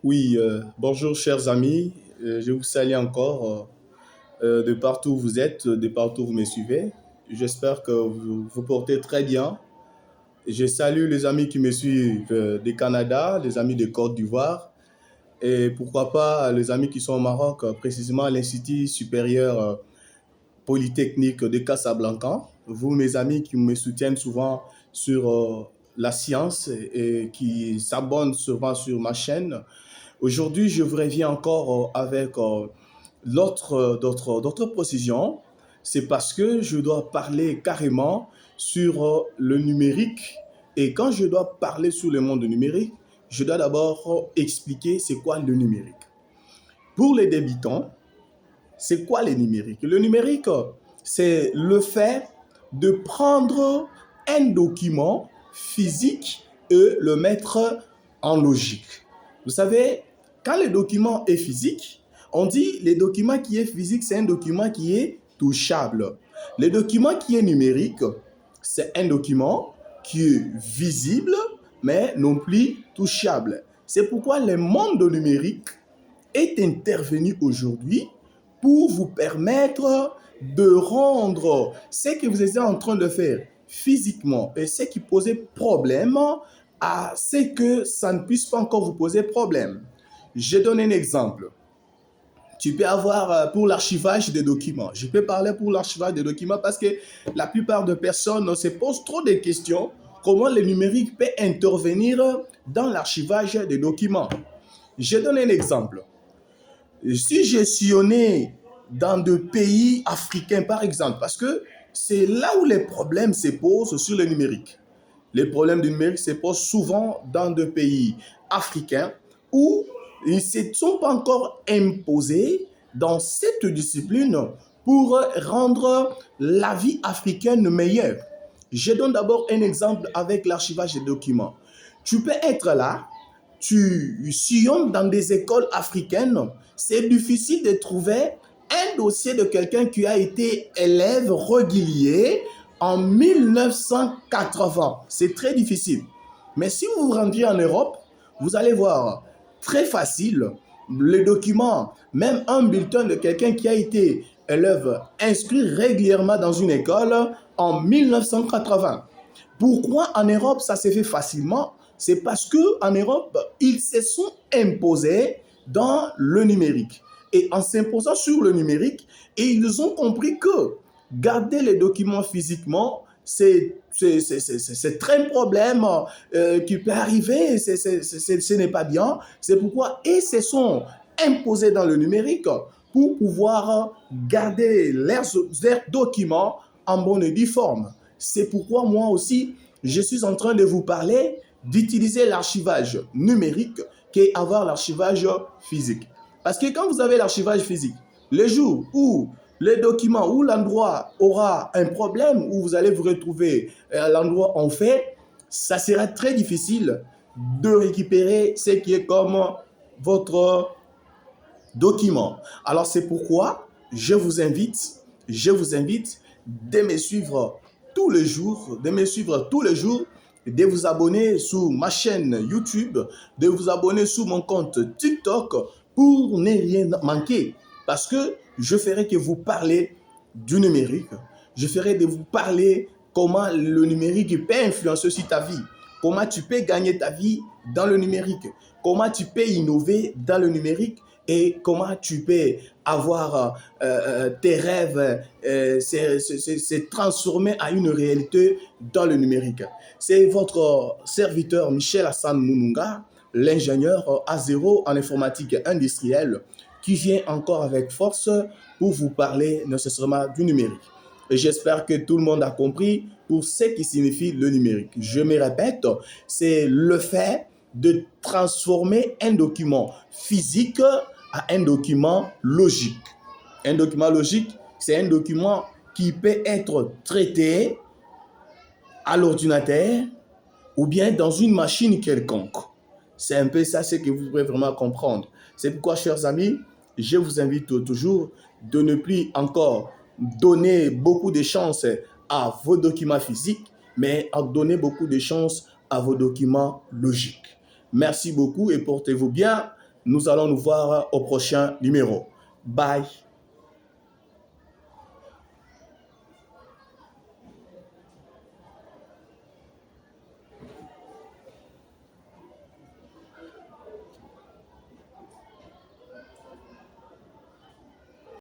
Oui, bonjour chers amis. Je vous salue encore de partout où vous êtes, de partout où vous me suivez. J'espère que vous vous portez très bien. Je salue les amis qui me suivent du Canada, les amis de Côte d'Ivoire et pourquoi pas les amis qui sont au Maroc, précisément à l'Institut supérieur Polytechnique de Casablanca. Vous, mes amis qui me soutiennent souvent sur la science et qui s'abonnent souvent sur ma chaîne. Aujourd'hui, je vous reviens encore avec d'autres précisions. C'est parce que je dois parler carrément sur le numérique. Et quand je dois parler sur le monde numérique, je dois d'abord expliquer c'est quoi le numérique. Pour les débutants, c'est quoi le numérique? Le numérique, c'est le fait de prendre un document physique et le mettre en logique. Vous savez, quand le document est physique, on dit le document qui est physique, c'est un document qui est touchable. Le document qui est numérique, c'est un document qui est visible, mais non plus touchable. C'est pourquoi le monde numérique est intervenu aujourd'hui pour vous permettre de rendre ce que vous étiez en train de faire physiquement et ce qui posait problème à ce que ça ne puisse pas encore vous poser problème. Je donne un exemple. Tu peux avoir pour l'archivage des documents. Je peux parler pour l'archivage des documents parce que la plupart des personnes se posent trop de questions comment le numérique peut intervenir dans l'archivage des documents. Je donne un exemple. Si je sillonnais dans des pays africains, par exemple, parce que c'est là où les problèmes se posent sur le numérique. Les problèmes du numérique se posent souvent dans des pays africains où ils ne se sont pas encore imposés dans cette discipline pour rendre la vie africaine meilleure. Je donne d'abord un exemple avec l'archivage des documents. Tu peux être là, tu sillonnes dans des écoles africaines, c'est difficile de trouver un dossier de quelqu'un qui a été élève régulier en 1980. C'est très difficile. Mais si vous vous rendiez en Europe, vous allez voir, très facile, les documents, même un bulletin de quelqu'un qui a été élève inscrit régulièrement dans une école en 1980. Pourquoi en Europe ça s'est fait facilement? C'est parce qu'en Europe, ils se sont imposés dans le numérique. Et en s'imposant sur le numérique, ils ont compris que garder les documents physiquement, c'est très un problème qui peut arriver, ce n'est pas bien. C'est pourquoi ils se sont imposés dans le numérique pour pouvoir garder leurs documents en bonne et due forme. C'est pourquoi moi aussi, je suis en train de vous parler d'utiliser l'archivage numérique qu'avoir l'archivage physique. Parce que quand vous avez l'archivage physique, le jour où le document ou l'endroit aura un problème, où vous allez vous retrouver à l'endroit en fait, ça sera très difficile de récupérer ce qui est comme votre document. Alors c'est pourquoi je vous invite de me suivre tous les jours, de vous abonner sur ma chaîne YouTube, de vous abonner sur mon compte TikTok pour ne rien manquer. Parce que je ferai que vous parler du numérique. Je ferai de vous parler comment le numérique peut influencer sur ta vie. Comment tu peux gagner ta vie dans le numérique. Comment tu peux innover dans le numérique et comment tu peux avoir tes rêves se transformer à une réalité dans le numérique. C'est votre serviteur Michel Hassan Moununga, l'ingénieur A0 en informatique industrielle, qui vient encore avec force pour vous parler nécessairement du numérique. Et j'espère que tout le monde a compris pour ce qui signifie le numérique. Je me répète, c'est le fait de transformer un document physique à un document logique. Un document logique, c'est un document qui peut être traité à l'ordinateur ou bien dans une machine quelconque. C'est un peu ça ce que vous pouvez vraiment comprendre. C'est pourquoi, chers amis, je vous invite toujours de ne plus encore donner beaucoup de chances à vos documents physiques, mais à donner beaucoup de chances à vos documents logiques. Merci beaucoup et portez-vous bien. Nous allons nous voir au prochain numéro. Bye.